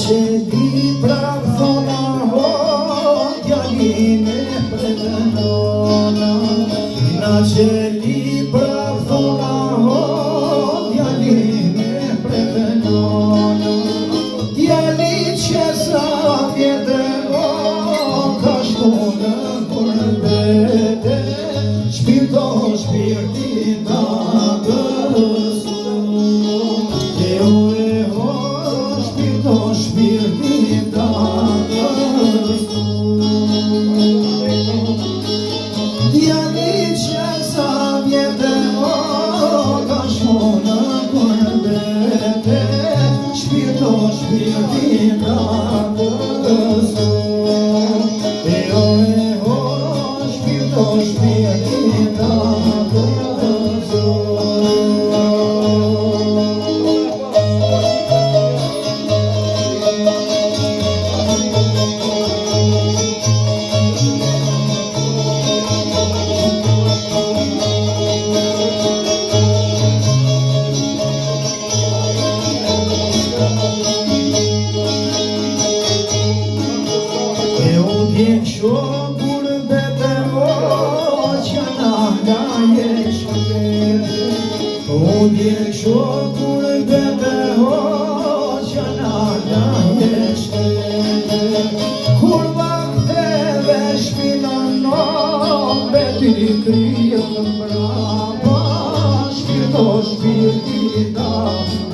Qeli prafona ho, djaline pretendona. Na qeli prafona ho, djaline pretendona. Djali që sa vjete o, ka shku në kurbete, shpirto shpirti ta gësu. Shpirti ta gëstu. Djali që sa vjete o, ka shku në kurbete, shpirto shpirti ta gëstu. Shpirto shpirti ta gëstu. Shokur bete o, që nga jesh bete. Udje shokur bete o, që nga jesh bete. Kur vakteve shpinon no, beti kryën brava, shpirto shpirti ta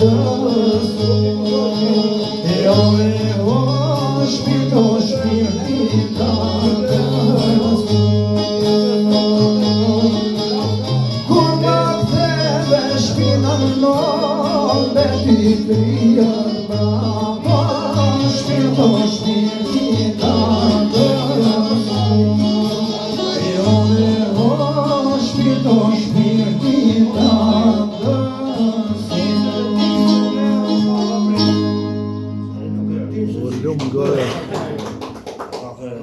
gëstu. Shpirto shpirti ta gëstu. Kur vakteve shpinon no, beti kryën brava, shpirto shpirti ta gëstu. Shpirto shpirti ta gëstu.